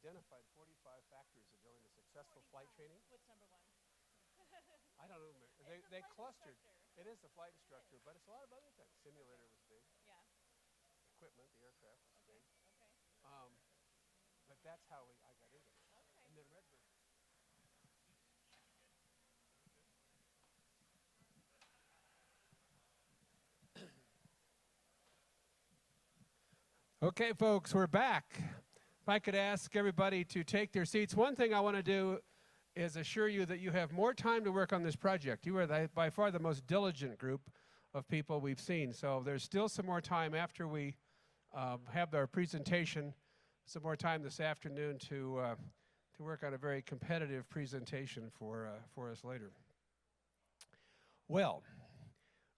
identified 45 factors of building a successful flight training. What's number one? I don't know. They clustered. It is the flight instructor, but it's a lot of other things. Simulator was big. Yeah. Equipment, the aircraft was big. Okay. But that's how I got into it. Okay. And then Redbird. Okay, folks, we're back. If I could ask everybody to take their seats. One thing I want to do is assure you that you have more time to work on this project. You are by far the most diligent group of people we've seen. So there's still some more time after we have our presentation, some more time this afternoon to work on a very competitive presentation for us later. Well,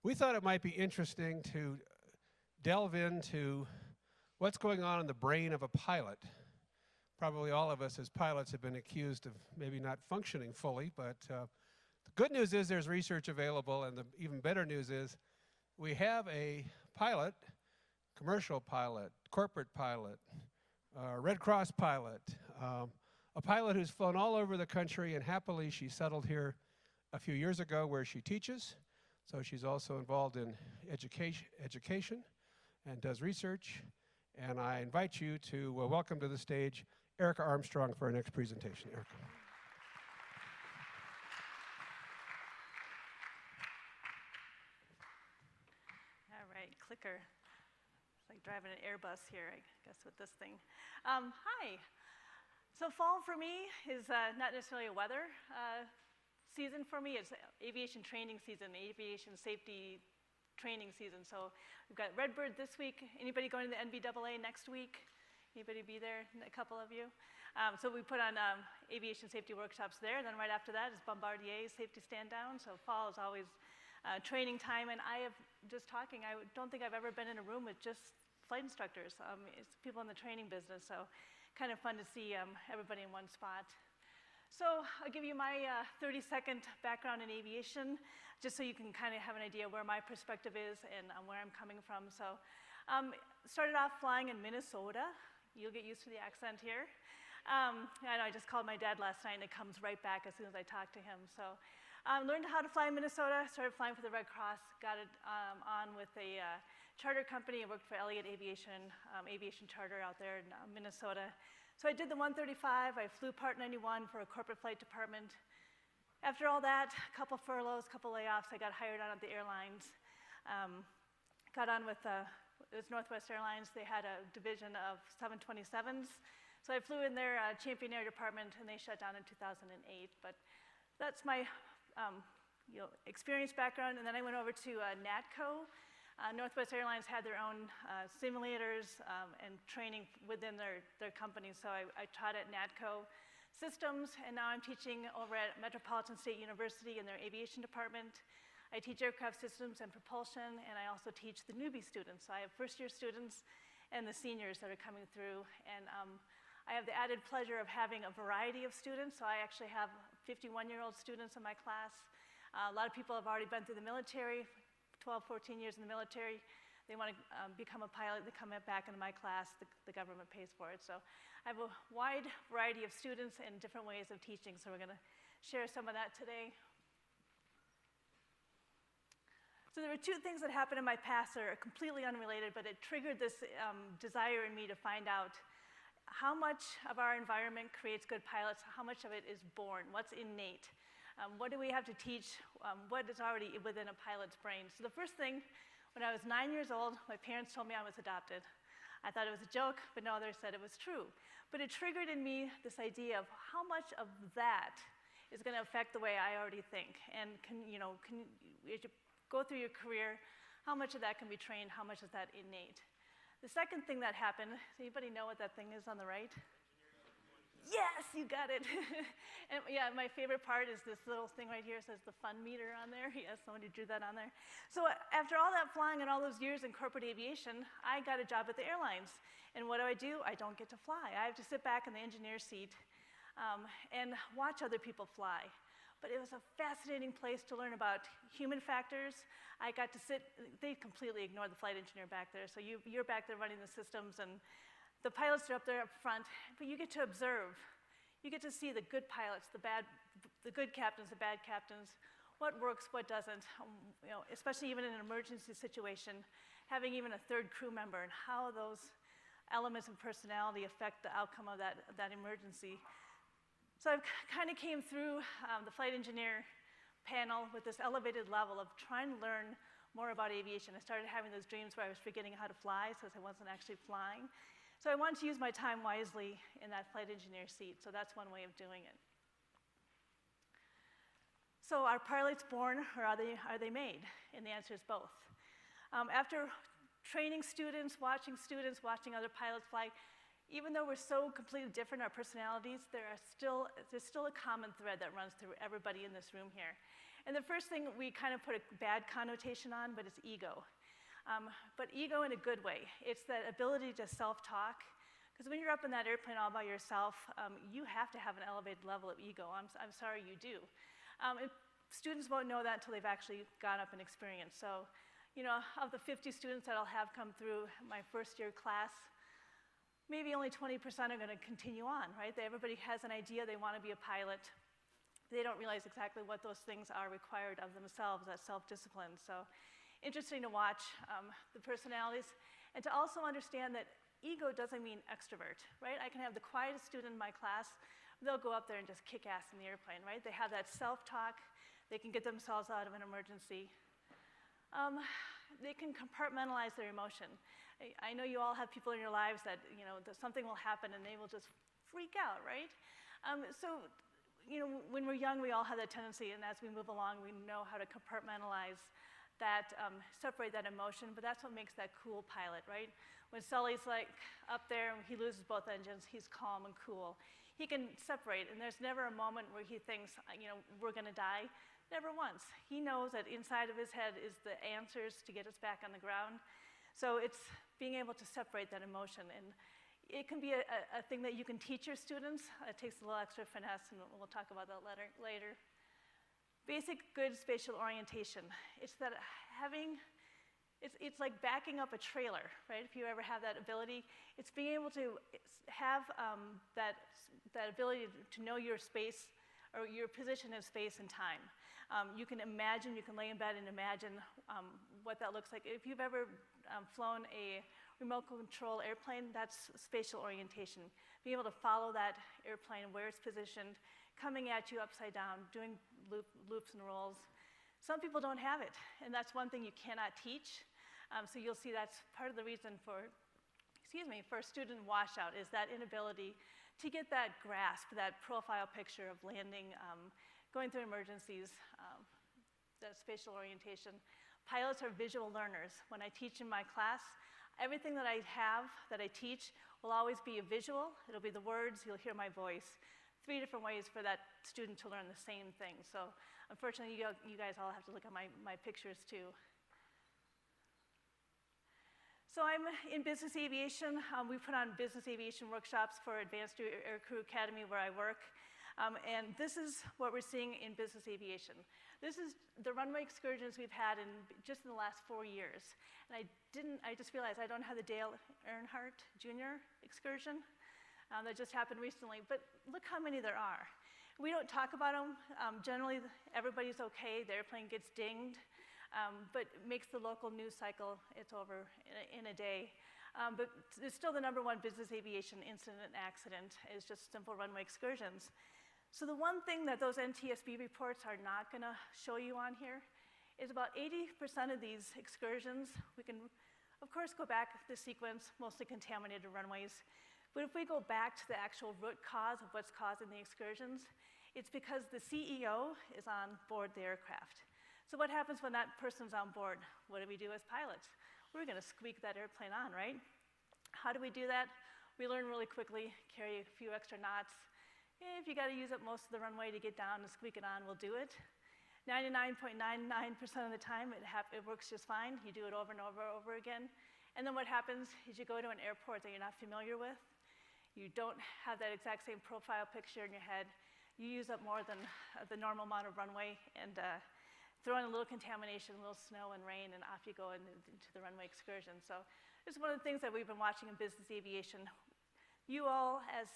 we thought it might be interesting to delve into what's going on in the brain of a pilot. Probably all of us as pilots have been accused of maybe not functioning fully, but the good news is there's research available, and the even better news is we have a pilot, commercial pilot, corporate pilot, Red Cross pilot, a pilot who's flown all over the country, and happily she settled here a few years ago where she teaches. So she's also involved in education and does research. And I invite you to welcome to the stage Erica Armstrong for our next presentation. Erica. All right, clicker. It's like driving an Airbus here, I guess, with this thing. Hi. So fall for me is not necessarily a weather season for me. It's aviation training season, aviation safety training season. So we've got Redbird this week. Anybody going to the NBAA next week? Anybody be there? A couple of you. So we put on aviation safety workshops there. Then right after that is Bombardier's safety stand down. So fall is always training time. And I have just talking, I don't think I've ever been in a room with just flight instructors. It's people in the training business. So kind of fun to see everybody in one spot. So I'll give you my 30-second background in aviation, just so you can kind of have an idea where my perspective is and where I'm coming from. So started off flying in Minnesota. You'll get used to the accent here. I know I just called my dad last night, and it comes right back as soon as I talk to him. So learned how to fly in Minnesota, started flying for the Red Cross, got it on with a charter company. I worked for Elliott Aviation, aviation charter out there in Minnesota. So I did the 135. I flew Part 91 for a corporate flight department. After all that, a couple furloughs, a couple layoffs, I got hired on at the airlines. Got on with, it was Northwest Airlines. They had a division of 727s. So I flew in their Champion Air Department, and they shut down in 2008. But that's my experience background. And then I went over to NATCO. Northwest Airlines had their own simulators and training within their company. So I taught at NATCO Systems, and now I'm teaching over at Metropolitan State University in their aviation department. I teach aircraft systems and propulsion, and I also teach the newbie students. So I have first-year students and the seniors that are coming through. And I have the added pleasure of having a variety of students. So I actually have 51-year-old students in my class. A lot of people have already been through the military, 12, 14 years in the military. They want to become a pilot. They come back into my class. The government pays for it. So I have a wide variety of students and different ways of teaching. So we're going to share some of that today. So there were two things that happened in my past that are completely unrelated, but it triggered this desire in me to find out how much of our environment creates good pilots, how much of it is born, what's innate. What do we have to teach? What is already within a pilot's brain? So the first thing, when I was 9 years old, my parents told me I was adopted. I thought it was a joke, but no, others said it was true. But it triggered in me this idea of how much of that is going to affect the way I already think. And as you go through your career, how much of that can be trained? How much is that innate? The second thing that happened, does anybody know what that thing is on the right? Yes, you got it. And yeah, my favorite part is this little thing right here. It says the fun meter on there. Yes, somebody drew that on there. So after all that flying and all those years in corporate aviation, I got a job at the airlines. And what do? I don't get to fly. I have to sit back in the engineer seat and watch other people fly. But it was a fascinating place to learn about human factors. I got to sit, they completely ignored the flight engineer back there. So you're back there running the systems, and The pilots are up there up front, but you get to observe. You get to see the good pilots, the good captains, the bad captains, what works, what doesn't, especially even in an emergency situation, having even a third crew member and how those elements of personality affect the outcome of that emergency. So I kind of came through the flight engineer panel with this elevated level of trying to learn more about aviation. I started having those dreams where I was forgetting how to fly since I wasn't actually flying. So I wanted to use my time wisely in that flight engineer seat, so that's one way of doing it. So are pilots born or are they made? And the answer is both. After training students, watching other pilots fly, even though we're so completely different, our personalities, there's still a common thread that runs through everybody in this room here. And the first thing we kind of put a bad connotation on, but it's ego. But ego in a good way. It's that ability to self-talk. Because when you're up in that airplane all by yourself, you have to have an elevated level of ego. I'm sorry you do. Students won't know that until they've actually gone up and experienced. So, of the 50 students that I'll have come through my first year class, maybe only 20% are going to continue on, right? Everybody has an idea they want to be a pilot. They don't realize exactly what those things are required of themselves, that self-discipline. So interesting to watch the personalities and to also understand that ego doesn't mean extrovert, right? I can have the quietest student in my class. They'll go up there and just kick ass in the airplane, right? They have that self-talk. They can get themselves out of an emergency. They can compartmentalize their emotion. I know you all have people in your lives that, that something will happen and they will just freak out, right? When we're young, we all have that tendency, and as we move along, we know how to compartmentalize that, separate that emotion, but that's what makes that cool pilot, right? When Sully's like up there and he loses both engines, he's calm and cool. He can separate, and there's never a moment where he thinks, we're gonna die. Never once. He knows that inside of his head is the answers to get us back on the ground. So it's being able to separate that emotion. And it can be a thing that you can teach your students. It takes a little extra finesse, and we'll talk about that later. Basic good spatial orientation. It's that it's like backing up a trailer, right? If you ever have that ability, it's being able to have that ability to know your space or your position in space and time. You can imagine, you can lay in bed and imagine what that looks like. If you've ever flown a remote control airplane, that's spatial orientation. Being able to follow that airplane, where it's positioned, coming at you upside down, doing loops and rolls. Some people don't have it, and that's one thing you cannot teach. So you'll see that's part of the reason for student washout is that inability to get that grasp, that profile picture of landing, going through emergencies, that spatial orientation. Pilots are visual learners. When I teach in my class, everything that I teach will always be a visual. It'll be the words, you'll hear my voice. 3 different ways for that student to learn the same thing. So unfortunately, you guys all have to look at my pictures too. So I'm in business aviation. We put on business aviation workshops for Advanced Aircrew Academy where I work. And this is what we're seeing in business aviation. This is the runway excursions we've had just in the last 4 years. And I just realized I don't have the Dale Earnhardt Jr. excursion that just happened recently, but look how many there are. We don't talk about them. Generally, everybody's okay. The airplane gets dinged, but makes the local news cycle, it's over in a day. But it's still the #1 business aviation incident and accident is just simple runway excursions. So the one thing that those NTSB reports are not gonna show you on here is about 80% of these excursions, we can, of course, go back the sequence, mostly contaminated runways. But if we go back to the actual root cause of what's causing the excursions, it's because the CEO is on board the aircraft. So what happens when that person's on board? What do we do as pilots? We're gonna squeak that airplane on, right? How do we do that? We learn really quickly, carry a few extra knots. If you gotta use up most of the runway to get down and squeak it on, we'll do it. 99.99% of the time, it works just fine. You do it over and over again. And then what happens is you go to an airport that you're not familiar with. You don't have that exact same profile picture in your head. You use up more than the normal amount of runway and throw in a little contamination, a little snow and rain, and off you go into the runway excursion. So this is one of the things that we've been watching in business aviation. You all, as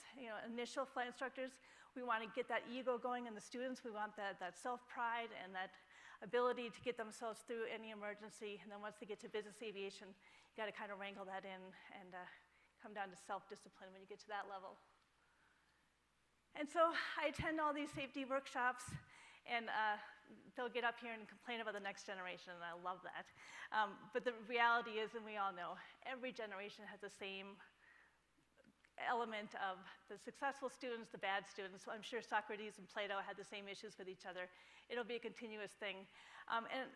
initial flight instructors, we want to get that ego going in the students. We want that self-pride and that ability to get themselves through any emergency. And then once they get to business aviation, you got to kind of wrangle that in and come down to self-discipline when you get to that level. And so I attend all these safety workshops, and they'll get up here and complain about the next generation, and I love that. But the reality is, and we all know, every generation has the same element of the successful students, the bad students. So I'm sure Socrates and Plato had the same issues with each other. It'll be a continuous thing. And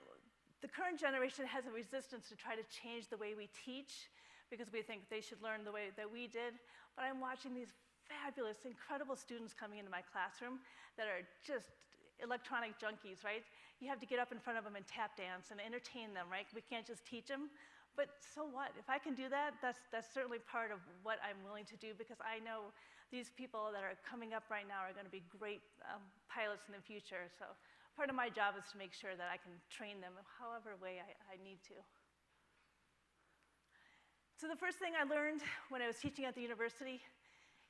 the current generation has a resistance to try to change the way we teach because we think they should learn the way that we did. But I'm watching these fabulous, incredible students coming into my classroom that are just electronic junkies, right? You have to get up in front of them and tap dance and entertain them, right? We can't just teach them. But so what? If I can do that, that's certainly part of what I'm willing to do because I know these people that are coming up right now are going to be great pilots in the future. So part of my job is to make sure that I can train them however way I need to. So the first thing I learned when I was teaching at the university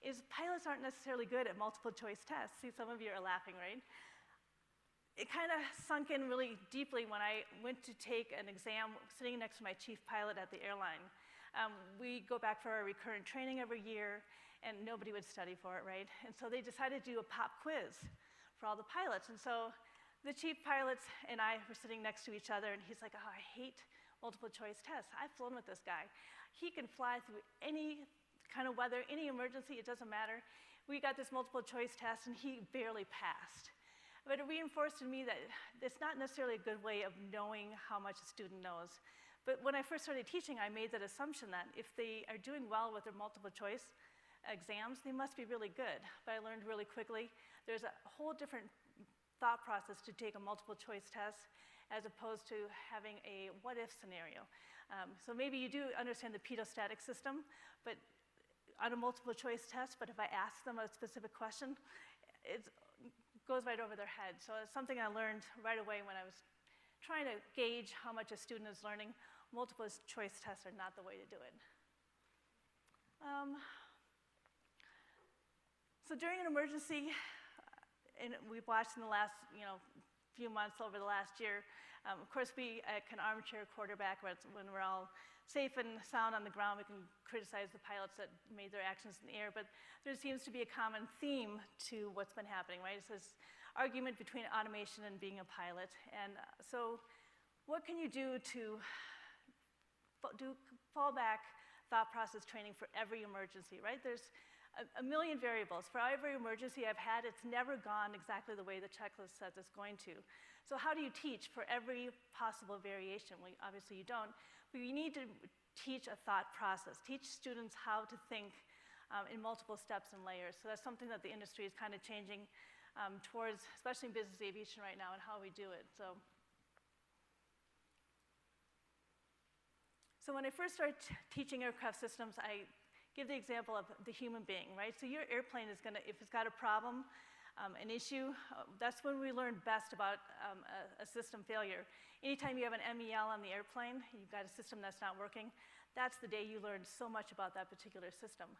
is pilots aren't necessarily good at multiple choice tests. See, some of you are laughing, right? It kind of sunk in really deeply when I went to take an exam sitting next to my chief pilot at the airline. We go back for our recurrent training every year, and nobody would study for it, right? And so they decided to do a pop quiz for all the pilots. And so the chief pilots and I were sitting next to each other, and he's like, oh, I hate multiple choice tests. I've flown with this guy. He can fly through any kind of weather, any emergency, it doesn't matter. We got this multiple choice test, and he barely passed. But it reinforced in me that it's not necessarily a good way of knowing how much a student knows. But when I first started teaching, I made that assumption that if they are doing well with their multiple choice exams, they must be really good. But I learned really quickly there's a whole different thought process to take a multiple choice test as opposed to having a what-if scenario. So maybe you do understand the pedostatic system, but on a multiple choice test, but if I ask them a specific question, it goes right over their head. So it's something I learned right away when I was trying to gauge how much a student is learning. Multiple choice tests are not the way to do it. So during an emergency, and we've watched in the last few months over the last year, of course we can armchair quarterback when we're all safe and sound on the ground. We can criticize the pilots that made their actions in the air, but there seems to be a common theme to what's been happening, right? It's this argument between automation and being a pilot. And so what can you do to do fallback thought process training for every emergency, right? There's a million variables. For every emergency I've had, it's never gone exactly the way the checklist says it's going to. So how do you teach for every possible variation? Well, obviously you don't, but you need to teach a thought process, teach students how to think in multiple steps and layers. So that's something that the industry is kind of changing towards, especially in business aviation right now, and how we do it. So when I first started teaching aircraft systems, I give the example of the human being, right? So your airplane is gonna, if it's got a problem, an issue, that's when we learn best about a system failure. Anytime you have an MEL on the airplane, you've got a system that's not working, that's the day you learn so much about that particular system.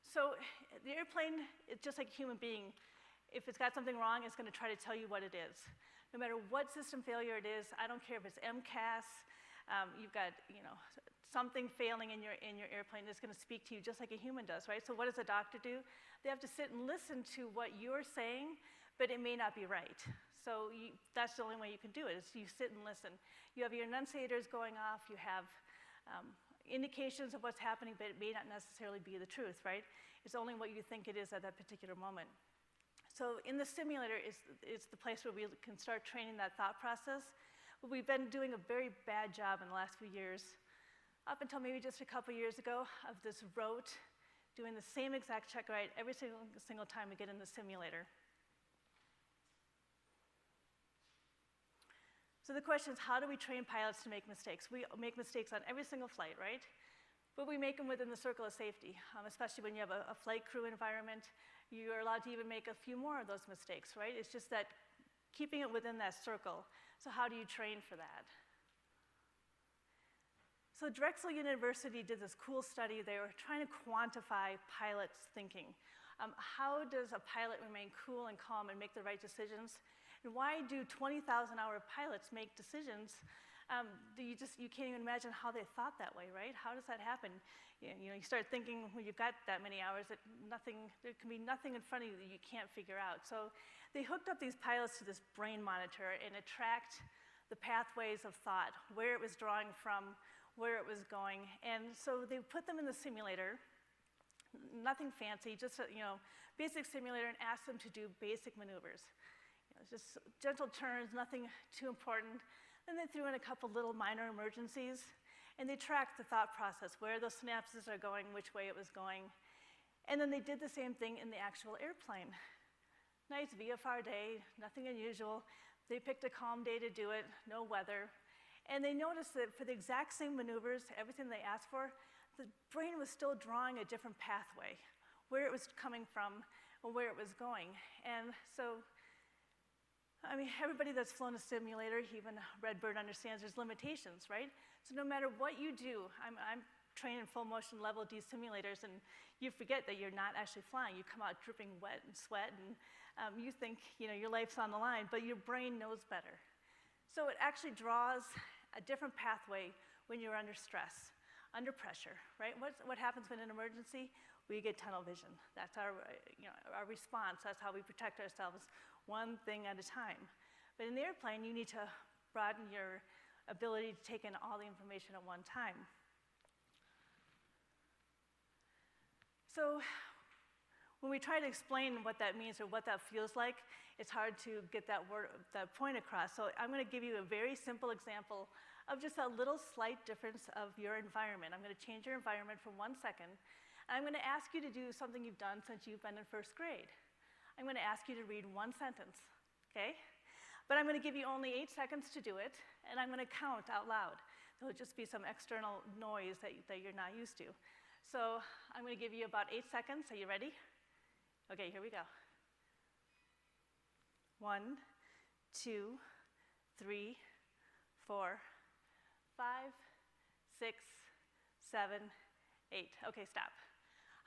So the airplane, it's just like a human being. If it's got something wrong, it's gonna try to tell you what it is. No matter what system failure it is, I don't care if it's MCAS, you've got something failing in your airplane, it's going to speak to you just like a human does, right? So what does a doctor do? They have to sit and listen to what you're saying, but it may not be right. So that's the only way you can do it, is you sit and listen. You have your enunciators going off, you have indications of what's happening, but it may not necessarily be the truth, right? It's only what you think it is at that particular moment. So in the simulator is the place where we can start training that thought process. But we've been doing a very bad job in the last few years, up until maybe just a couple years ago, of this rote, doing the same exact check right every single time we get in the simulator. So the question is, how do we train pilots to make mistakes? We make mistakes on every single flight, right? But we make them within the circle of safety, especially when you have a flight crew environment. You're allowed to even make a few more of those mistakes, right? It's just that keeping it within that circle. So how do you train for that? So Drexel University did this cool study. They were trying to quantify pilots' thinking. How does a pilot remain cool and calm and make the right decisions? And why do 20,000-hour pilots make decisions? You can't even imagine how they thought that way, right? How does that happen? You start thinking when you've got that many hours that there can be nothing in front of you that you can't figure out. So they hooked up these pilots to this brain monitor and it tracked the pathways of thought, where it was drawing from, where it was going. And so they put them in the simulator, nothing fancy, just a basic simulator, and asked them to do basic maneuvers. Just gentle turns, nothing too important. Then they threw in a couple little minor emergencies, and they tracked the thought process, where those synapses are going, which way it was going. And then they did the same thing in the actual airplane. Nice VFR day, nothing unusual. They picked a calm day to do it, no weather. And they noticed that for the exact same maneuvers, everything they asked for, the brain was still drawing a different pathway, where it was coming from and where it was going. And so, everybody that's flown a simulator, even Redbird, understands there's limitations, right? So no matter what you do, I'm trained in full motion level D simulators, and you forget that you're not actually flying. You come out dripping wet and sweat, and you think your life's on the line, but your brain knows better. So it actually draws a different pathway when you're under stress, under pressure, right? What happens in an emergency? We get tunnel vision. That's our response. That's how we protect ourselves, one thing at a time. But in the airplane, you need to broaden your ability to take in all the information at one time. So when we try to explain what that means or what that feels like, it's hard to get that point across. So I'm going to give you a very simple example of just a little slight difference of your environment. I'm going to change your environment for 1 second. And I'm going to ask you to do something you've done since you've been in first grade. I'm going to ask you to read one sentence, okay? But I'm going to give you only 8 seconds to do it, and I'm going to count out loud. There'll just be some external noise that you're not used to. So I'm going to give you about 8 seconds. Are you ready? Okay, here we go. 1, 2, 3, 4, 5, 6, 7, 8. Okay, stop.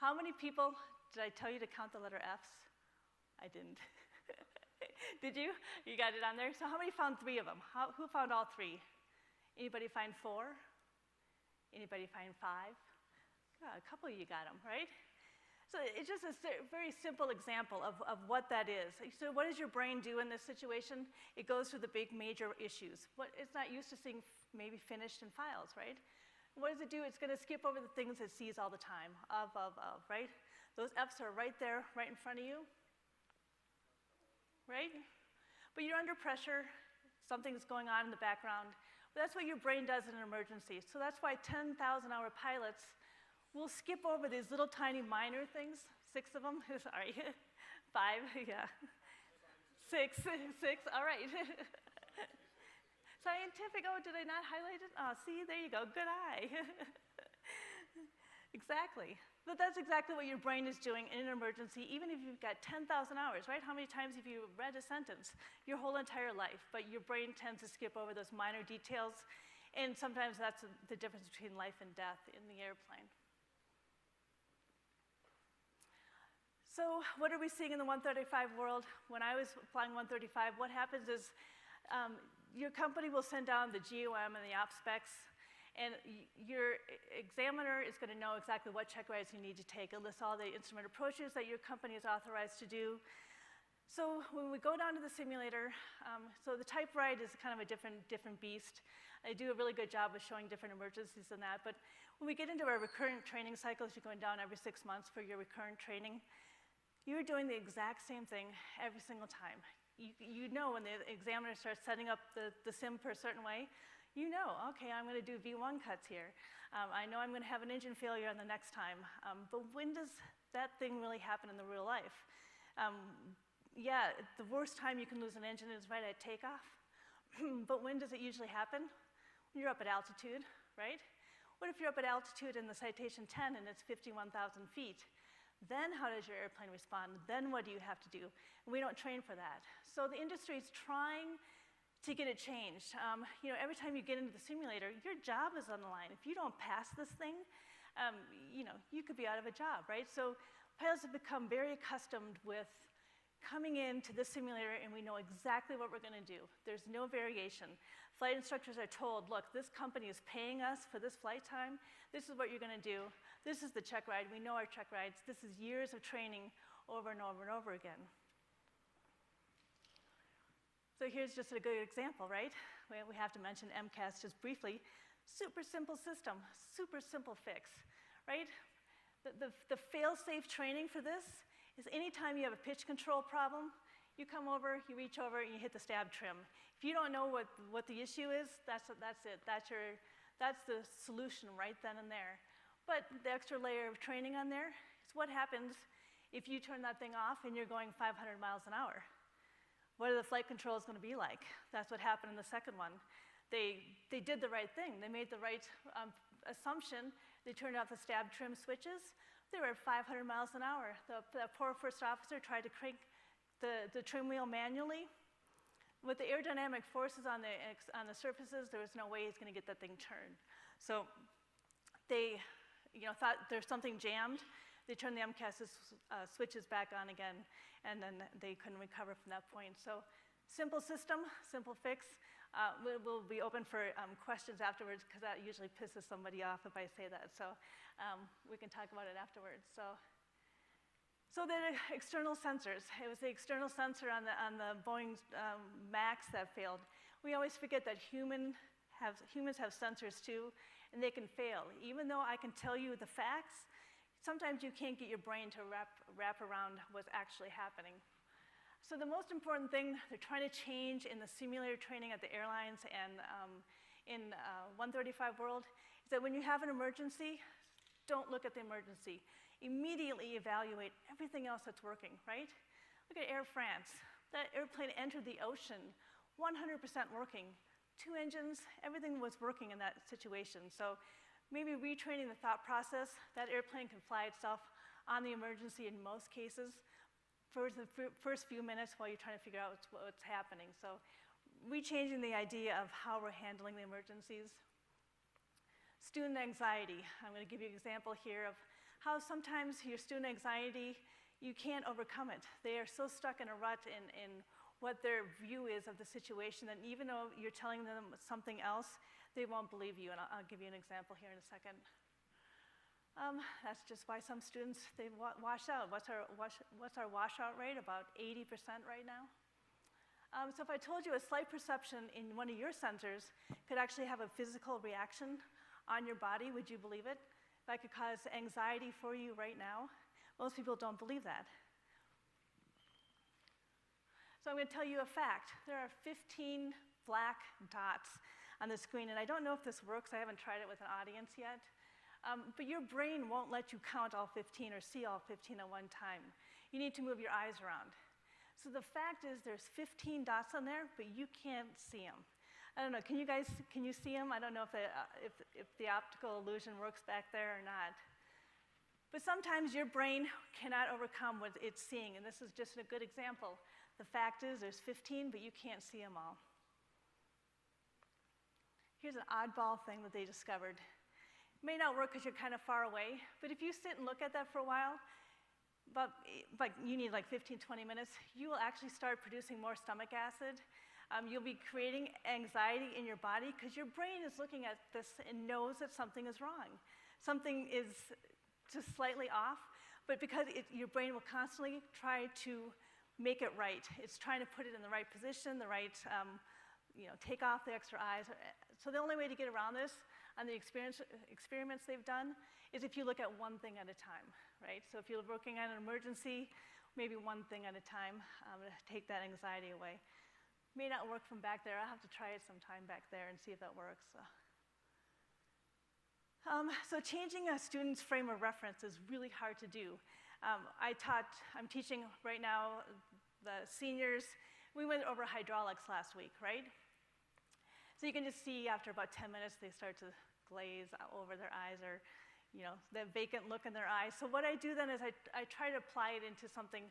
How many people did I tell you to count the letter F's? I didn't. Did you? You got it on there? So how many found 3 of them? Who found all 3? Anybody find 4? Anybody find 5? Yeah, a couple of you got them, right? So it's just a very simple example of what that is. So what does your brain do in this situation? It goes through the big major issues. It's not used to seeing maybe finished in files, right? What does it do? It's going to skip over the things it sees all the time, of, right? Those F's are right there, right in front of you, right? But you're under pressure. Something's going on in the background. But that's what your brain does in an emergency. So that's why 10,000-hour pilots will skip over these little tiny minor things, 6 of them, sorry, 5, yeah. 6, all right. Scientific, oh, did I not highlight it? Oh, see, there you go, good eye. Exactly. But that's exactly what your brain is doing in an emergency, even if you've got 10,000 hours, right? How many times have you read a sentence? Your whole entire life, but your brain tends to skip over those minor details, and sometimes that's the difference between life and death in the airplane. So what are we seeing in the 135 world? When I was flying 135, what happens is your company will send down the GOM and the op specs, and your examiner is going to know exactly what check rides you need to take. It lists all the instrument approaches that your company is authorized to do. So when we go down to the simulator, so the type ride is kind of a different beast. I do a really good job of showing different emergencies in that, but when we get into our recurrent training cycles, you're going down every 6 months for your recurrent training. You're doing the exact same thing every single time. You know when the examiner starts setting up the sim for a certain way, you know, okay, I'm going to do V1 cuts here. I know I'm going to have an engine failure on the next time. But when does that thing really happen in the real life? Yeah, the worst time you can lose an engine is right at takeoff. But when does it usually happen? When you're up at altitude, right? What if you're up at altitude in the Citation 10 and it's 51,000 feet? Then how does your airplane respond? Then what do you have to do? And we don't train for that. So the industry is trying to get it changed. You know, every time you get into the simulator, your job is on the line. If you don't pass this thing, you know, you could be out of a job, right? So pilots have become very accustomed with coming into this simulator and we know exactly what we're gonna do. There's no variation. Flight instructors are told, look, this company is paying us for this flight time. This is what you're gonna do. This is the check ride. We know our check rides. This is years of training over and over and over again. So here's just a good example, right? We have to mention MCAS just briefly. Super simple system, super simple fix, right? The fail-safe training for this is anytime you have a pitch control problem, you come over, you reach over, and you hit the stab trim. If you don't know what the issue is, that's it. That's the solution right then and there. But the extra layer of training on there is what happens if you turn that thing off and you're going 500 miles an hour. What are the flight controls going to be like? That's what happened in the second one. They did the right thing. They made the right assumption. They turned off the stab trim switches. They were at 500 miles an hour. The poor first officer tried to crank the trim wheel manually. With the aerodynamic forces on the surfaces, there was no way he's going to get that thing turned. So they, you know, thought there's something jammed. They turned the MCAS switches back on again, and then they couldn't recover from that point. So simple system, simple fix. We'll be open for questions afterwards, because that usually pisses somebody off if I say that. So we can talk about it afterwards. So the external sensors. It was the external sensor on the Boeing MAX that failed. We always forget that humans have sensors too, and they can fail. Even though I can tell you the facts, sometimes you can't get your brain to wrap around what's actually happening. So the most important thing they're trying to change in the simulator training at the airlines and in 135 world is that when you have an emergency, don't look at the emergency. Immediately evaluate everything else that's working, right? Look at Air France. That airplane entered the ocean, 100% working. 2 engines, everything was working in that situation. So maybe retraining the thought process. That airplane can fly itself on the emergency in most cases for the first few minutes while you're trying to figure out what's happening. So rechanging the idea of how we're handling the emergencies. Student anxiety. I'm going to give you an example here of how sometimes your student anxiety, you can't overcome it. They are so stuck in a rut in what their view is of the situation that even though you're telling them something else, they won't believe you. And I'll give you an example here in a second. That's just why some students, they wash out. What's our washout rate? About 80% right now. So if I told you a slight perception in one of your sensors could actually have a physical reaction on your body, would you believe it? If I could cause anxiety for you right now, most people don't believe that. So I'm going to tell you a fact. There are 15 black dots on the screen, and I don't know if this works. I haven't tried it with an audience yet. But your brain won't let you count all 15 or see all 15 at one time. You need to move your eyes around. So the fact is there's 15 dots on there, but you can't see them. I don't know, can you see them? I don't know if the optical illusion works back there or not. But sometimes your brain cannot overcome what it's seeing, and this is just a good example. The fact is there's 15, but you can't see them all. Here's an oddball thing that they discovered. It may not work because you're kind of far away, but if you sit and look at that for a while, you need like 15, 20 minutes, you will actually start producing more stomach acid. You'll be creating anxiety in your body because your brain is looking at this and knows that something is wrong. Something is just slightly off, but because your brain will constantly try to make it right. It's trying to put it in the right position, the right, take off the extra eyes. So the only way to get around this on the experiments they've done is if you look at one thing at a time, right? So if you're working on an emergency, maybe one thing at a time to take that anxiety away. May not work from back there. I'll have to try it sometime back there and see if that works. So changing a student's frame of reference is really hard to do. I'm teaching right now the seniors. We went over hydraulics last week, right? So you can just see after about 10 minutes, they start to glaze over their eyes or, that vacant look in their eyes. So what I do then is I try to apply it into something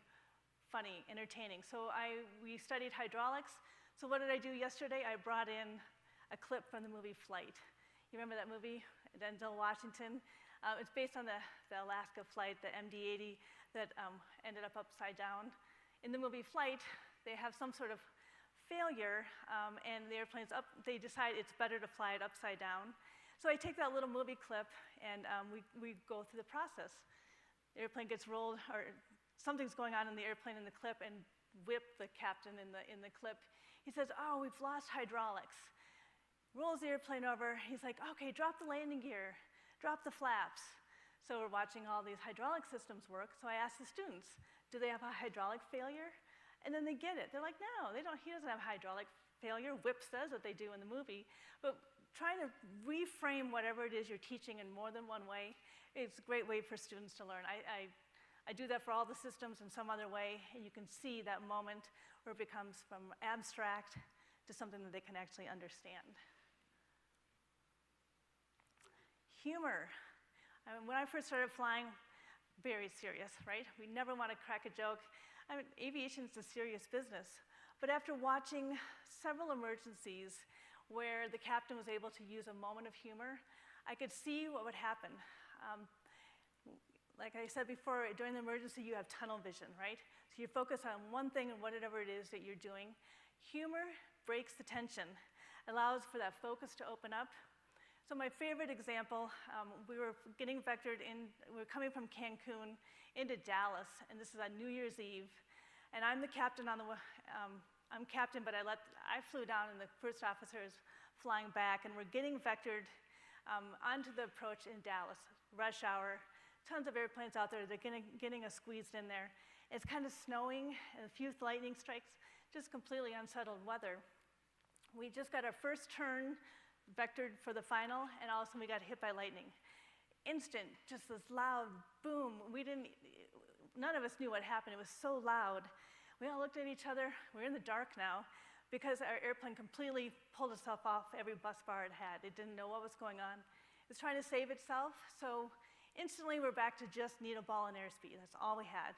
funny, entertaining. So we studied hydraulics. So what did I do yesterday? I brought in a clip from the movie Flight. You remember that movie, Denzel Washington? It's based on the Alaska flight, the MD-80, that ended up upside down. In the movie Flight, they have some sort of failure, and the airplane's up. They decide it's better to fly it upside down. So I take that little movie clip, and we go through the process. The airplane gets rolled, or something's going on in the airplane in the clip, and whip the captain in the clip. He says, "Oh, we've lost hydraulics." Rolls the airplane over. He's like, "Okay, drop the landing gear, drop the flaps." So we're watching all these hydraulic systems work. So I ask the students, "Do they have a hydraulic failure?" And then they get it. They're like, "No, they don't. He doesn't have hydraulic failure." Whip says that they do in the movie, but trying to reframe whatever it is you're teaching in more than one way is a great way for students to learn. I do that for all the systems in some other way, and you can see that moment where it becomes from abstract to something that they can actually understand. Humor. I mean, when I first started flying, very serious, right? We never want to crack a joke. I mean, aviation's a serious business. But after watching several emergencies where the captain was able to use a moment of humor, I could see what would happen. Like I said before, during the emergency, you have tunnel vision, right? So you focus on one thing and whatever it is that you're doing. Humor breaks the tension, allows for that focus to open up. So my favorite example, we were getting vectored in, we were coming from Cancun into Dallas, and this is on New Year's Eve. And I'm the captain on the, I'm captain, but I flew down and the first officer is flying back, and we're getting vectored onto the approach in Dallas, rush hour, tons of airplanes out there, they're getting us squeezed in there. It's kind of snowing and a few lightning strikes, just completely unsettled weather. We just got our first turn vectored for the final, and all of a sudden we got hit by lightning. Instant, just this loud boom. None of us knew what happened. It was so loud. We all looked at each other. We're in the dark now because our airplane completely pulled itself off every bus bar it had. It didn't know what was going on. It was trying to save itself, so instantly we're back to just needle ball and airspeed. That's all we had.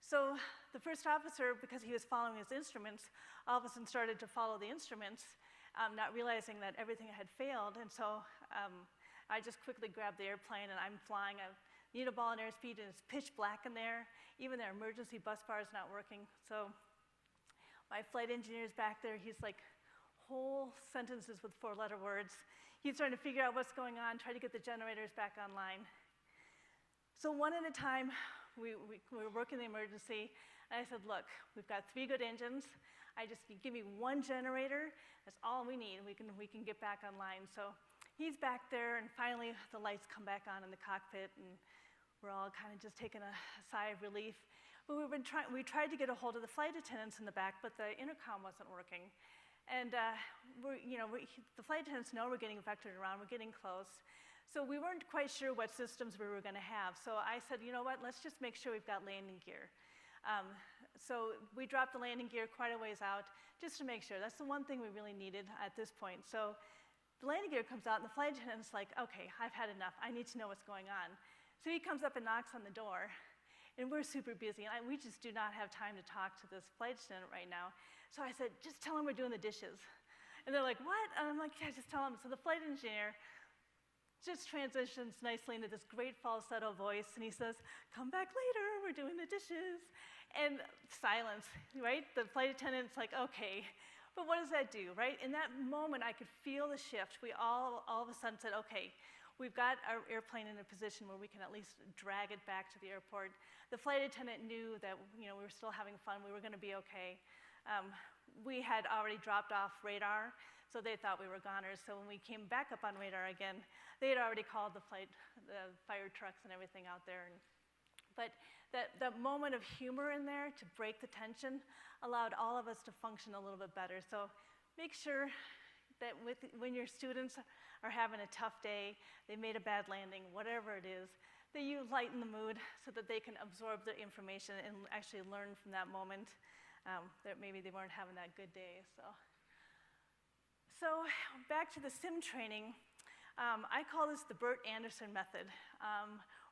So the first officer, because he was following his instruments, all of a sudden started to follow the instruments, not realizing that everything had failed. And so I just quickly grabbed the airplane, and I'm flying a needle ball and airspeed, and it's pitch black in there. Even their emergency bus bar is not working. So my flight engineer's back there. He's like whole sentences with 4-letter words. He's trying to figure out what's going on, try to get the generators back online. So one at a time, we were working the emergency, and I said, "Look, we've got 3 good engines. Give me 1 generator. That's all we need. We can get back online." So he's back there, and finally the lights come back on in the cockpit, and we're all kind of just taking a sigh of relief. But we tried to get a hold of the flight attendants in the back, but the intercom wasn't working. And the flight attendants know we're getting vectored around, we're getting close. So we weren't quite sure what systems we were going to have. So I said, "You know what, let's just make sure we've got landing gear." So we dropped the landing gear quite a ways out just to make sure. That's the one thing we really needed at this point. So the landing gear comes out, and the flight attendant's like, "Okay, I've had enough. I need to know what's going on." So he comes up and knocks on the door, and we're super busy, and we just do not have time to talk to this flight attendant right now. So I said, "Just tell him we're doing the dishes." And they're like, "What?" And I'm like, "Yeah, just tell him." So the flight engineer just transitions nicely into this great falsetto voice, and he says, "Come back later, we're doing the dishes." And silence, right? The flight attendant's like, "Okay." But what does that do, right? In that moment, I could feel the shift. We all of a sudden said, "Okay, we've got our airplane in a position where we can at least drag it back to the airport." The flight attendant knew that we were still having fun, we were going to be okay. We had already dropped off radar, so they thought we were goners. So when we came back up on radar again, they had already called the fire trucks and everything out there. But that moment of humor in there to break the tension allowed all of us to function a little bit better. So make sure that when your students are having a tough day, they made a bad landing, whatever it is, that you lighten the mood so that they can absorb the information and actually learn from that moment that maybe they weren't having that good day. So back to the sim training. I call this the Bert Anderson method.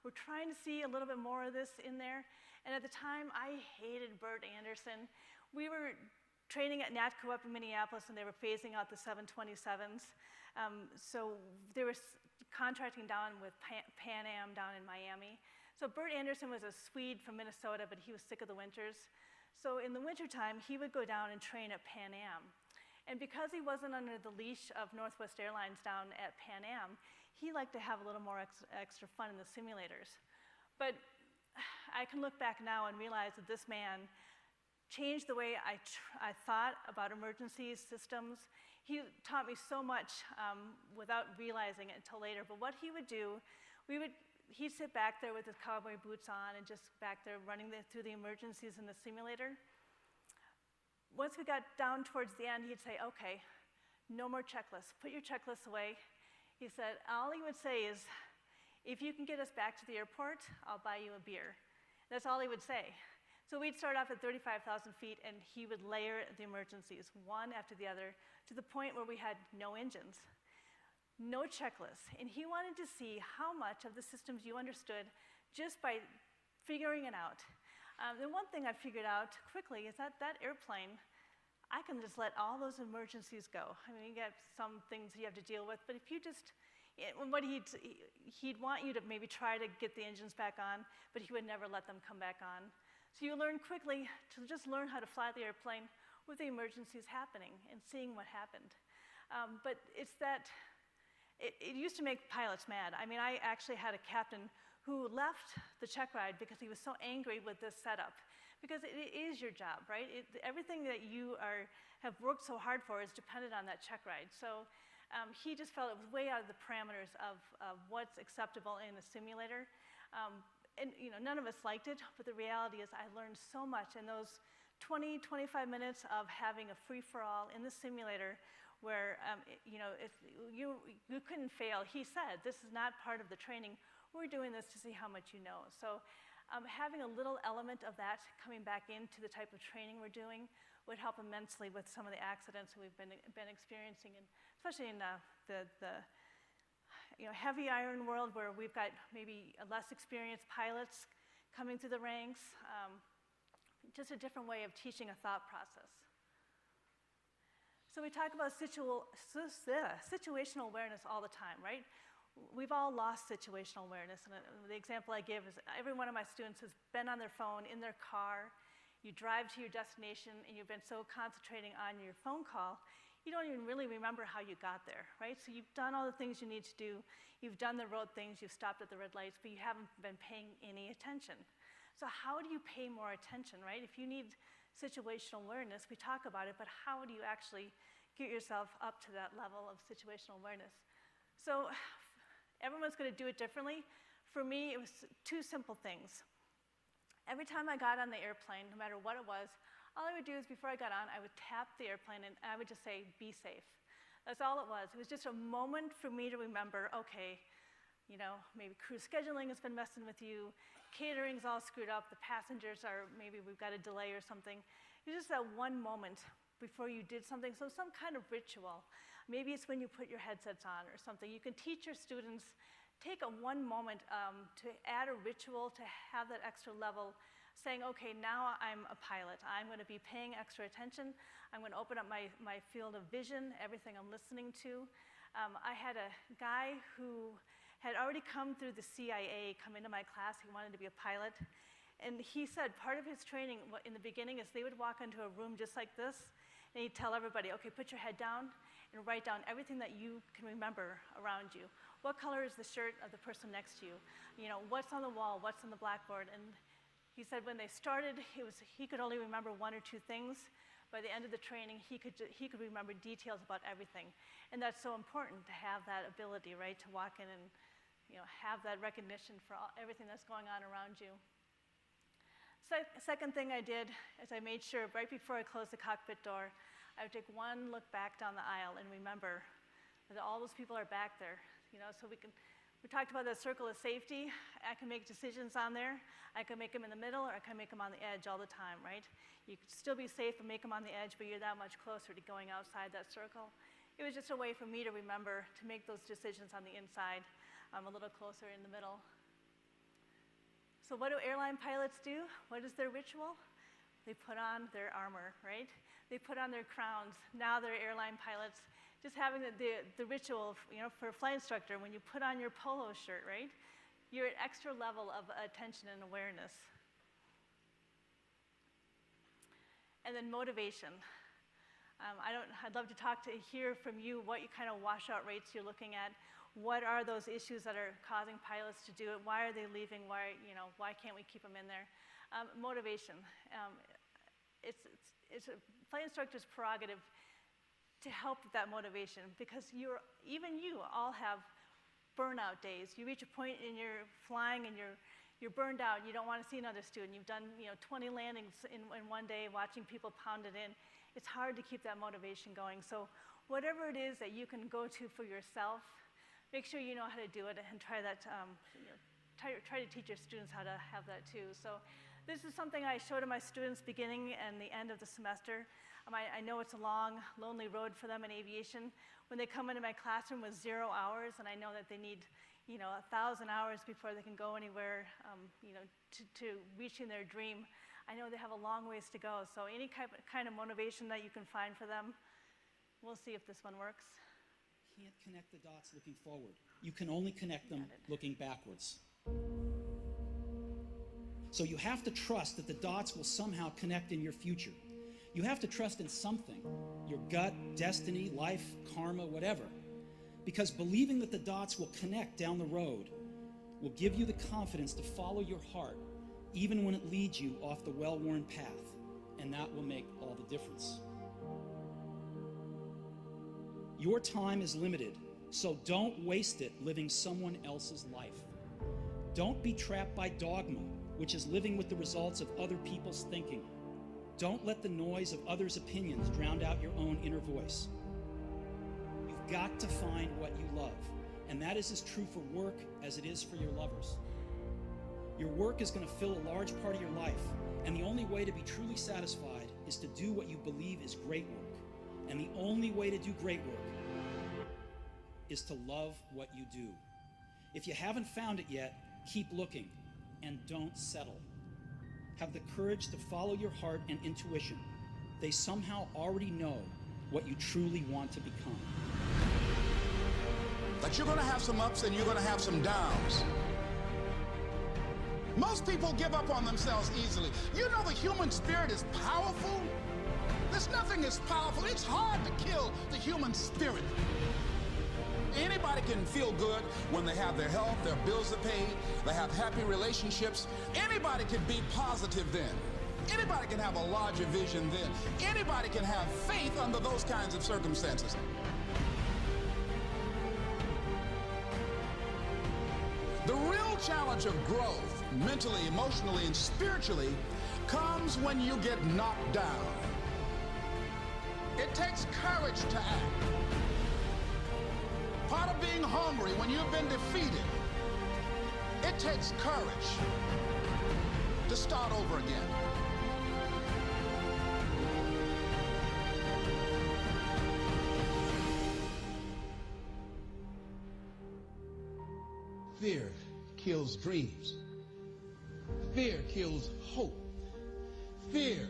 We're trying to see a little bit more of this in there. And at the time, I hated Bert Anderson. We were training at NATCO up in Minneapolis, and they were phasing out the 727s. So they were contracting down with Pan Am down in Miami. So Bert Anderson was a Swede from Minnesota, but he was sick of the winters. So in the wintertime, he would go down and train at Pan Am. And because he wasn't under the leash of Northwest Airlines down at Pan Am, he liked to have a little more extra fun in the simulators. But I can look back now and realize that this man changed the way I thought about emergency systems. He taught me so much without realizing it until later. But what he would do, he'd sit back there with his cowboy boots on and just back there running through the emergencies in the simulator. Once we got down towards the end, he'd say, okay, no more checklists. Put your checklists away. He said, all he would say is, if you can get us back to the airport, I'll buy you a beer. That's all he would say. So we'd start off at 35,000 feet, and he would layer the emergencies, one after the other, to the point where we had no engines, no checklists. And he wanted to see how much of the systems you understood just by figuring it out. The one thing I figured out quickly is that airplane, I can just let all those emergencies go. I mean, you get some things you have to deal with, but if you just, he'd want you to maybe try to get the engines back on, but he would never let them come back on. So you learn quickly to just learn how to fly the airplane with the emergencies happening and seeing what happened. But it's that, it used to make pilots mad. I mean, I actually had a captain who left the check ride because he was so angry with this setup. Because it is your job, right? Everything that you have worked so hard for is dependent on that check ride. So he just felt it was way out of the parameters of what's acceptable in a simulator. And none of us liked it, but the reality is I learned so much in those 20, 25 minutes of having a free-for-all in the simulator where you couldn't fail. He said, this is not part of the training. We're doing this to see how much you know. So having a little element of that coming back into the type of training we're doing would help immensely with some of the accidents that we've been experiencing, and especially in the heavy iron world where we've got maybe less experienced pilots coming through the ranks. Just a different way of teaching a thought process. So we talk about situational awareness all the time, right? We've all lost situational awareness, and the example I give is every one of my students has been on their phone in their car. You drive to your destination and you've been so concentrating on your phone call, you don't even really remember how you got there, right? So you've done all the things you need to do, you've done the road things, you've stopped at the red lights, but you haven't been paying any attention. So how do you pay more attention, right? If you need situational awareness, we talk about it, but how do you actually get yourself up to that level of situational awareness? So everyone's gonna do it differently. For me, it was two simple things. Every time I got on the airplane, no matter what it was, all I would do is before I got on, I would tap the airplane and I would just say, be safe. That's all it was. It was just a moment for me to remember, okay, maybe crew scheduling has been messing with you, catering's all screwed up, the passengers are, maybe we've got a delay or something. It's just that one moment before you did something, so some kind of ritual. Maybe it's when you put your headsets on or something. You can teach your students, take one moment to add a ritual, to have that extra level, saying, okay, now I'm a pilot. I'm gonna be paying extra attention. I'm gonna open up my field of vision, everything I'm listening to. I had a guy who had already come through the CIA, come into my class. He wanted to be a pilot. And he said part of his training in the beginning is they would walk into a room just like this, and he'd tell everybody, okay, put your head down and write down everything that you can remember around you. What color is the shirt of the person next to you? What's on the wall? What's on the blackboard? And he said when they started, he could only remember one or two things. By the end of the training, he could remember details about everything. And that's so important to have that ability, right? To walk in and have that recognition for everything that's going on around you. Second thing I did is I made sure right before I closed the cockpit door, I would take one look back down the aisle and remember that all those people are back there. So we talked about that circle of safety. I can make decisions on there. I can make them in the middle, or I can make them on the edge all the time, right? You could still be safe and make them on the edge, but you're that much closer to going outside that circle. It was just a way for me to remember to make those decisions on the inside. I'm a little closer in the middle. So what do airline pilots do? What is their ritual? They put on their armor, right? They put on their crowns. Now they're airline pilots. Just having the ritual, for a flight instructor, when you put on your polo shirt, right? You're at extra level of attention and awareness. And then motivation. I'd love to hear from you what kind of washout rates you're looking at. What are those issues that are causing pilots to do it? Why are they leaving? Why can't we keep them in there? Motivation. It's a flight instructor's prerogative to help with that motivation, because even you all have burnout days. You reach a point in your flying and you're burned out. You don't want to see another student. You've done 20 landings in one day, watching people pound it in. It's hard to keep that motivation going. So whatever it is that you can go to for yourself, make sure you know how to do it and try that. Try to teach your students how to have that too. So this is something I show to my students beginning and the end of the semester. I know it's a long, lonely road for them in aviation. When they come into my classroom with 0 hours, and I know that they need 1,000 hours before they can go anywhere, to reaching their dream, I know they have a long ways to go. So any kind of motivation that you can find for them, we'll see if this one works. You can't connect the dots looking forward. You can only connect them looking backwards. So you have to trust that the dots will somehow connect in your future. You have to trust in something, your gut, destiny, life, karma, whatever. Because believing that the dots will connect down the road will give you the confidence to follow your heart, even when it leads you off the well-worn path. And that will make all the difference. Your time is limited, so don't waste it living someone else's life. Don't be trapped by dogma, which is living with the results of other people's thinking. Don't let the noise of others' opinions drown out your own inner voice. You've got to find what you love, and that is as true for work as it is for your lovers. Your work is going to fill a large part of your life, and the only way to be truly satisfied is to do what you believe is great work. And the only way to do great work is to love what you do. If you haven't found it yet, keep looking and don't settle. Have the courage to follow your heart and intuition. They somehow already know what you truly want to become. But you're going to have some ups and you're going to have some downs. Most people give up on themselves easily. You know the human spirit is powerful. There's nothing as powerful. It's hard to kill the human spirit. Anybody can feel good when they have their health, their bills are paid, they have happy relationships. Anybody can be positive then. Anybody can have a larger vision then. Anybody can have faith under those kinds of circumstances. The real challenge of growth, mentally, emotionally, and spiritually, comes when you get knocked down. It takes courage to act. Part of being hungry when you've been defeated, it takes courage to start over again. Fear kills dreams. Fear kills hope. Fear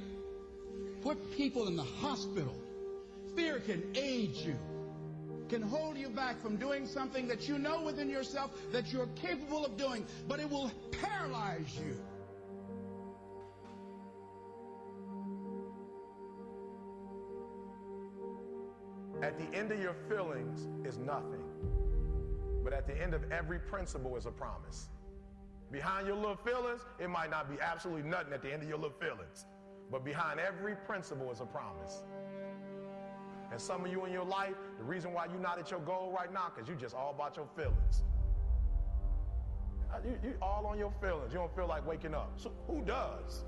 put people in the hospital. Fear can age you, can hold you back from doing something that you know within yourself that you're capable of doing, but it will paralyze you. At the end of your feelings is nothing, but at the end of every principle is a promise. Behind your little feelings, it might not be absolutely nothing at the end of your little feelings, but behind every principle is a promise. And some of you in your life, the reason why you're not at your goal right now, because you just all about your feelings. You all on your feelings. You don't feel like waking up. So who does?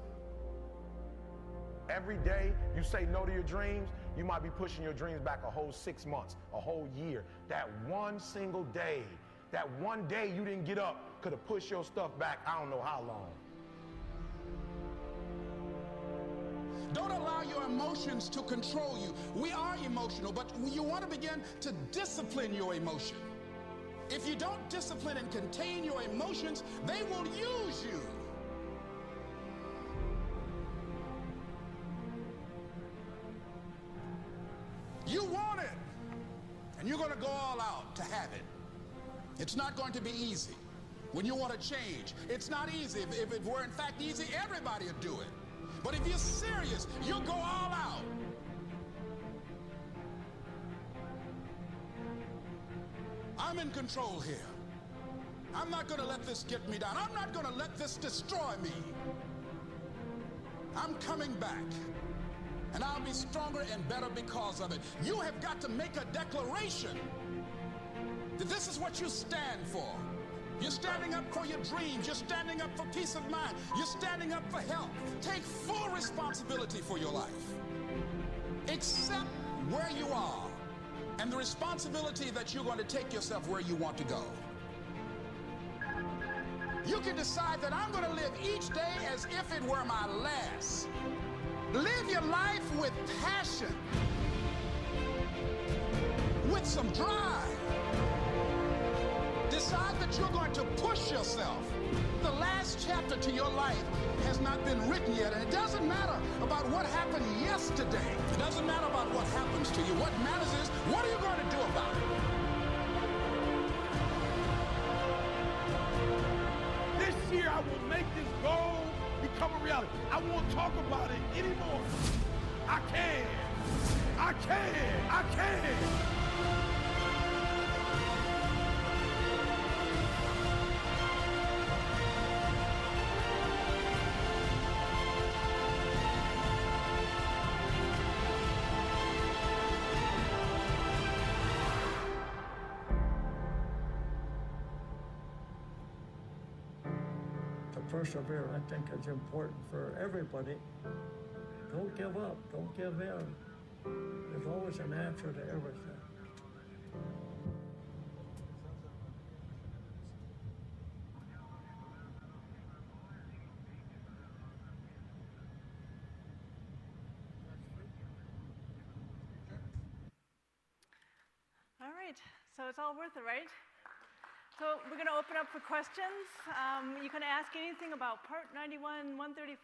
Every day you say no to your dreams, you might be pushing your dreams back a whole 6 months, a whole year. That one single day, that one day you didn't get up could have pushed your stuff back I don't know how long. Don't allow your emotions to control you. We are emotional, but you want to begin to discipline your emotion. If you don't discipline and contain your emotions, they will use you. And you're going to go all out to have it. It's not going to be easy. When you want to change, it's not easy. If it were in fact easy, everybody would do it. But if you're serious, you'll go all out. I'm in control here. I'm not going to let this get me down. I'm not going to let this destroy me. I'm coming back. And I'll be stronger and better because of it. You have got to make a declaration that this is what you stand for. You're standing up for your dreams. You're standing up for peace of mind. You're standing up for health. Take full responsibility for your life. Accept where you are and the responsibility that you're going to take yourself where you want to go. You can decide that I'm going to live each day as if it were my last. Live your life with passion, with some drive. Decide that you're going to push yourself. The last chapter to your life has not been written yet, and it doesn't matter about what happened yesterday. It doesn't matter about what happens to you. What matters is, what are you going to do about it? This year I will make this goal become a reality. I won't talk about it anymore. I can. I can. I can. Persevere, I think, is important for everybody. Don't give up. Don't give in. There's always an answer to everything. All right, so it's all worth it, right? So we're going to open up for questions. You can ask anything about Part 91, 135,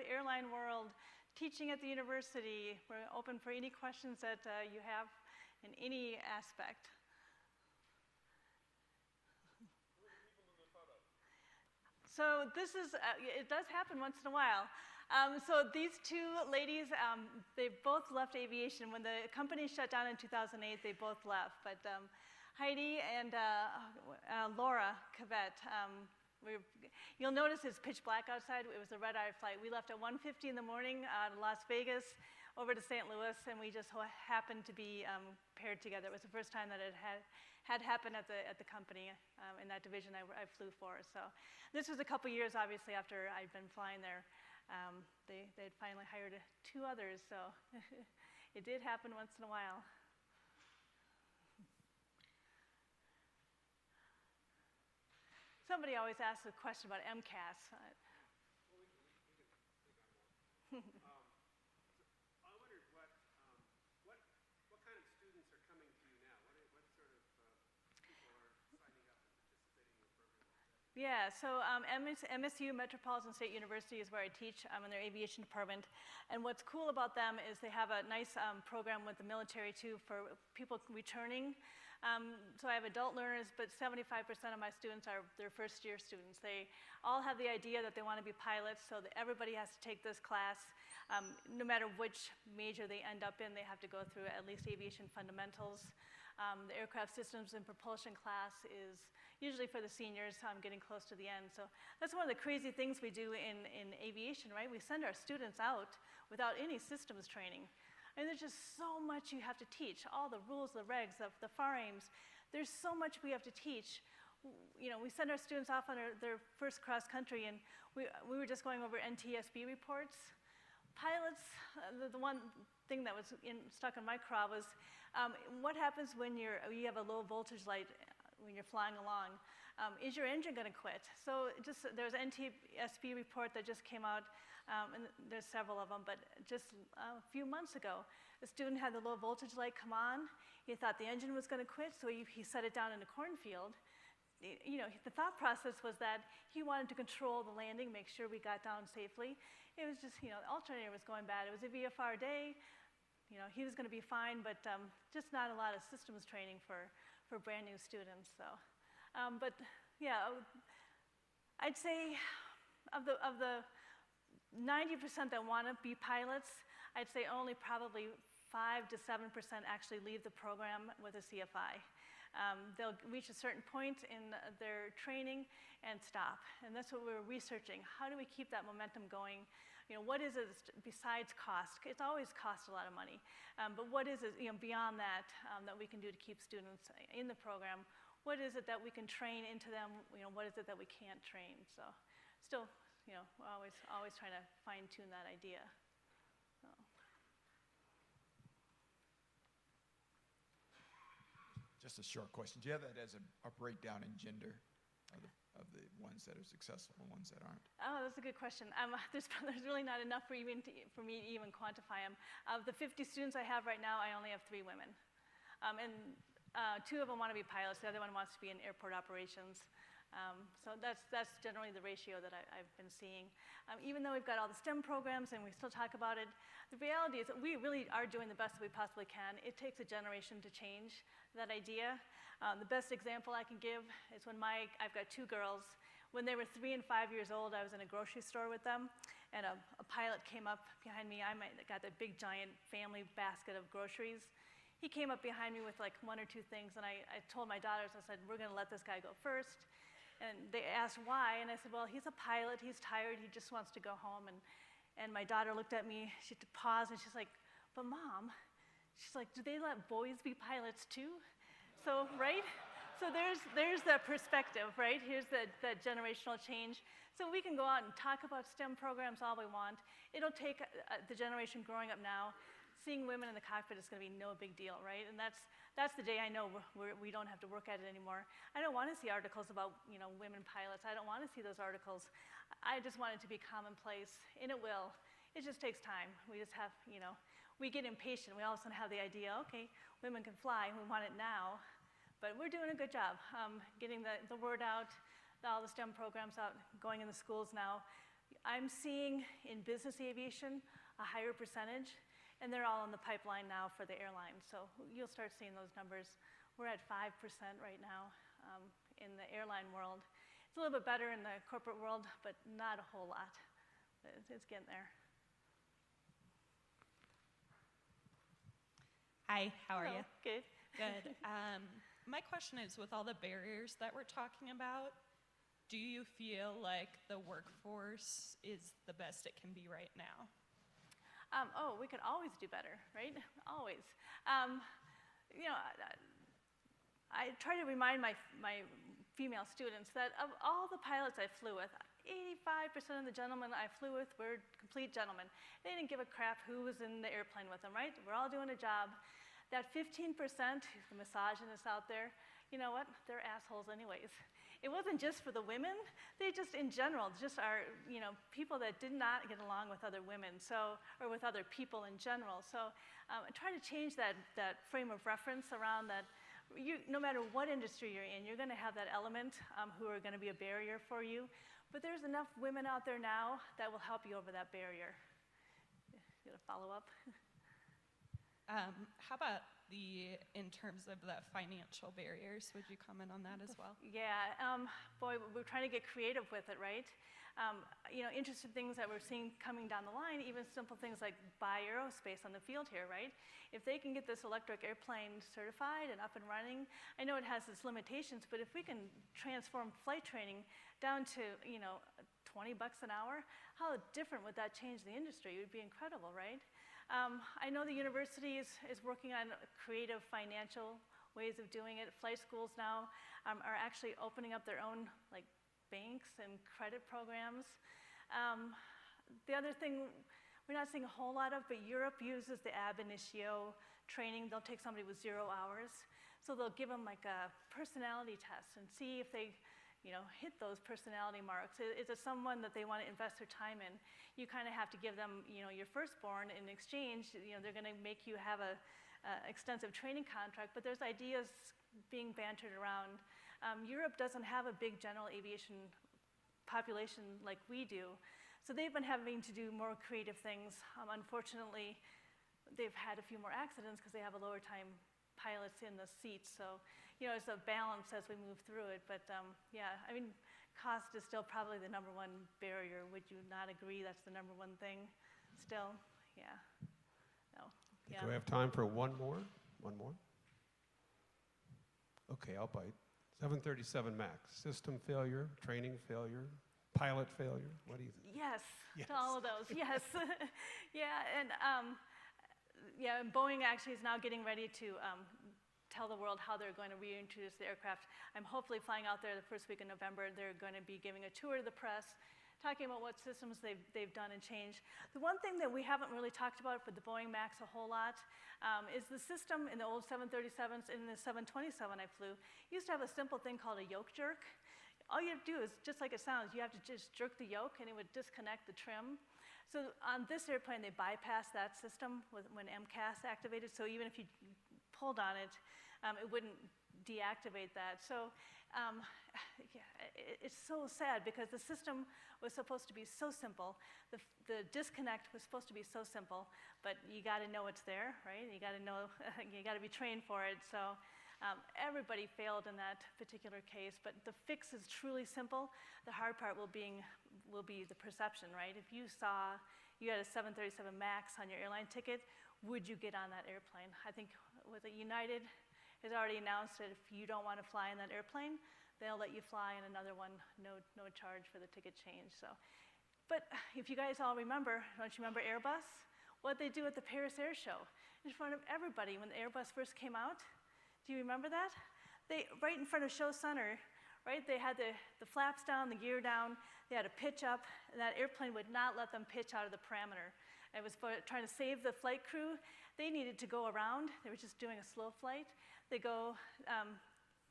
airline world, teaching at the university. We're open for any questions that you have in any aspect. So this is, it does happen once in a while. So these two ladies, they both left aviation. When the company shut down in 2008, they both left. But Heidi and Laura Cavett, you'll notice it's pitch black outside. It was a red-eye flight. We left at 1:50 in the morning out of Las Vegas over to St. Louis, and we just happened to be paired together. It was the first time that it had happened at the company in that division I flew for. So this was a couple years, obviously, after I'd been flying there. They had finally hired 2 others, so it did happen once in a while. Somebody always asks a question about MCAS. I wondered what kind of students are coming to you now? What sort of people are signing up and participating in the program? Yeah, so MSU, Metropolitan State University, is where I teach in their aviation department. And what's cool about them is they have a nice program with the military, too, for people returning. So I have adult learners, but 75% of my students are their first-year students. They all have the idea that they want to be pilots, so that everybody has to take this class. No matter which major they end up in, they have to go through at least aviation fundamentals. The aircraft systems and propulsion class is usually for the seniors, getting close to the end. So that's one of the crazy things we do in aviation, right? We send our students out without any systems training. And there's just so much you have to teach, all the rules, the regs, the FAR aims. There's so much we have to teach. You know, we send our students off on their first cross country, and we were just going over NTSB reports. Pilots, the one thing that was stuck in my craw was what happens when you have a low voltage light when you're flying along? Is your engine going to quit? So there's an NTSB report that just came out, and there's several of them, but just a few months ago, a student had the low voltage light come on. He thought the engine was going to quit, so he set it down in a cornfield. You know, the thought process was that he wanted to control the landing, make sure we got down safely. It was just, you know, the alternator was going bad. It was a VFR day. he was going to be fine, but just not a lot of systems training for brand new students. So, but yeah, I'd say of the 90% that want to be pilots, I'd say only probably 5 to 7% actually leave the program with a CFI. They'll reach a certain point in their training and stop. And that's what we're researching. How do we keep that momentum going? What is it besides cost? It's always cost a lot of money. But what is it beyond that that we can do to keep students in the program? What is it that we can train into them? What is it that we can't train? So still, we're always trying to fine tune that idea. So. Just a short question. Do you have that as a breakdown in gender of the ones that are successful and ones that aren't? Oh, that's a good question. There's really not enough for me to even quantify them. Of the 50 students I have right now, I only have 3 women. And 2 of them want to be pilots. The other one wants to be in airport operations. So that's generally the ratio that I've been seeing. Even though we've got all the STEM programs and we still talk about it, the reality is that we really are doing the best that we possibly can. It takes a generation to change that idea. The best example I can give is when I've got 2 girls. When they were 3 and 5 years old, I was in a grocery store with them, and a pilot came up behind me. I got that big, giant family basket of groceries. He came up behind me with like 1 or 2 things, and I told my daughters, I said, we're going to let this guy go first. And they asked why, and I said, well, he's a pilot, he's tired, he just wants to go home. And my daughter looked at me, she paused, and she's like, but Mom, she's like, do they let boys be pilots too? So, right? So there's that perspective, right? Here's that generational change. So we can go out and talk about STEM programs all we want. It'll take the generation growing up now. Seeing women in the cockpit is going to be no big deal, right? And that's the day I know we don't have to work at it anymore. I don't want to see articles about women pilots. I don't want to see those articles. I just want it to be commonplace, and it will. It just takes time. We just have, we get impatient. We all of a sudden have the idea, okay, women can fly. We want it now. But we're doing a good job getting the word out, all the STEM programs out, going in the schools now. I'm seeing in business aviation a higher percentage, and they're all in the pipeline now for the airlines. So you'll start seeing those numbers. We're at 5% right now in the airline world. It's a little bit better in the corporate world, but not a whole lot. It's getting there. Hi, how are you? Good. Good. My question is, with all the barriers that we're talking about, do you feel like the workforce is the best it can be right now? We could always do better, right? Always. I try to remind my female students that of all the pilots I flew with, 85% of the gentlemen I flew with were complete gentlemen. They didn't give a crap who was in the airplane with them, right? We're all doing a job. That 15%, the misogynists out there, you know what? They're assholes anyways. It wasn't just for the women. They just, in general, just are, people that did not get along with other women, or with other people in general. So try to change that frame of reference around that. No matter what industry you're in, you're going to have that element who are going to be a barrier for you. But there's enough women out there now that will help you over that barrier. You got a follow-up? How about in terms of the financial barriers? Would you comment on that as well? Yeah, boy, we're trying to get creative with it, right? Interesting things that we're seeing coming down the line, even simple things like buy aerospace on the field here, right? If they can get this electric airplane certified and up and running, I know it has its limitations, but if we can transform flight training down to, $20 an hour, how different would that change the industry? It would be incredible, right? I know the university is working on creative financial ways of doing it. Flight schools now are actually opening up their own banks and credit programs. The other thing we're not seeing a whole lot of, but Europe uses the ab initio training. They'll take somebody with 0 hours. So they'll give them like a personality test and see if they hit those personality marks. Is it someone that they want to invest their time in? You kind of have to give them, your firstborn in exchange. They're going to make you have a extensive training contract, but there's ideas being bantered around. Europe doesn't have a big general aviation population like we do, so they've been having to do more creative things. Unfortunately, they've had a few more accidents because they have a lower time pilots in the seats. So, you know, it's a balance as we move through it. But yeah, I mean, cost is still probably the #1 barrier. Would you not agree that's the #1 thing still? Yeah. No. Yeah. Do we have time for one more? One more? Okay, I'll bite. 737 MAX, system failure, training failure, pilot failure. What do you think? Yes, Yes. to all of those. Yes. Yeah, and yeah, and Boeing actually is now getting ready to tell the world how they're going to reintroduce the aircraft. I'm hopefully flying out there the first week in November. They're going to be giving a tour to the press, talking about what systems they've done and changed. The one thing that we haven't really talked about with the Boeing MAX a whole lot is the system in the old 737s and the 727 I flew used to have a simple thing called a yoke jerk. All you have to do is, just like it sounds, you have to just jerk the yoke and it would disconnect the trim. So on this airplane, they bypassed that system when MCAS activated, so even if you pulled on it, it wouldn't deactivate that. So yeah, it's so sad because the system was supposed to be so simple. The disconnect was supposed to be so simple, but you got to know it's there, right? You got to know, you got to be trained for it. So everybody failed in that particular case, but the fix is truly simple. The hard part will be the perception, right? If you saw you had a 737 MAX on your airline ticket, would you get on that airplane? I think with United has already announced that if you don't want to fly in that airplane, they'll let you fly in another one, no charge for the ticket change. So, but if you guys all remember, don't you remember Airbus? What they do at the Paris Air Show in front of everybody when the Airbus first came out? Do you remember that? Right in front of Show Center, right? They had the flaps down, the gear down, they had a pitch up, and that airplane would not let them pitch out of the parameter. It was trying to save the flight crew. They needed to go around. They were just doing a slow flight. They go,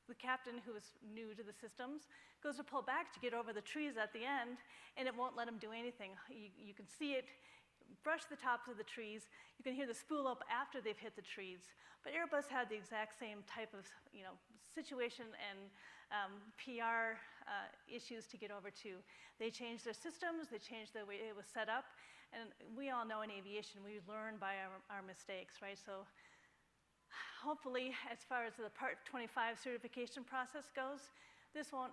the captain, who was new to the systems, goes to pull back to get over the trees at the end, and it won't let him do anything. You can see it brush the tops of the trees. You can hear the spool up after they've hit the trees. But Airbus had the exact same type of situation and PR issues to get over to. They changed their systems. They changed the way it was set up. And we all know in aviation, we learn by our mistakes, right? So hopefully, as far as the Part 25 certification process goes, this won't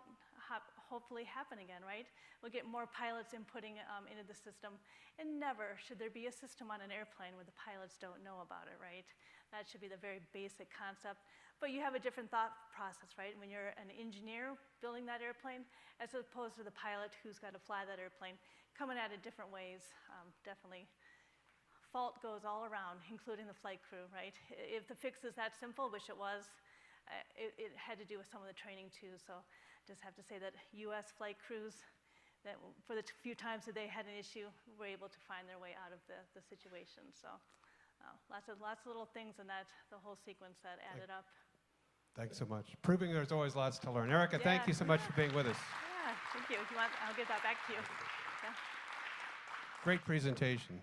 hopefully happen again, right? We'll get more pilots inputting into the system. And never should there be a system on an airplane where the pilots don't know about it, right? That should be the very basic concept. But you have a different thought process, right? When you're an engineer building that airplane, as opposed to the pilot who's got to fly that airplane, coming at it different ways, definitely. Fault goes all around, including the flight crew, right? If the fix is that simple, which it was, it had to do with some of the training too. So just have to say that US flight crews, that for the few times that they had an issue, were able to find their way out of the situation. So lots of little things in that, the whole sequence that added up. Thanks so much. Proving there's always lots to learn. Erica, thank you so much for being with us. Yeah, thank you. If you want, I'll give that back to you. Yeah. Great presentation.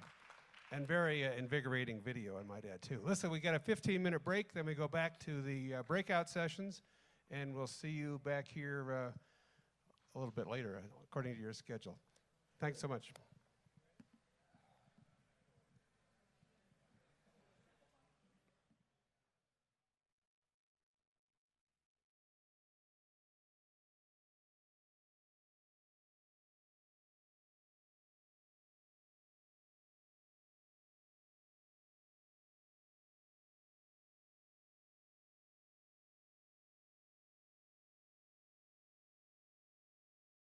And very invigorating video, I might add, too. Listen, we got a 15-minute break, then we go back to the breakout sessions, and we'll see you back here a little bit later, according to your schedule. Thanks so much.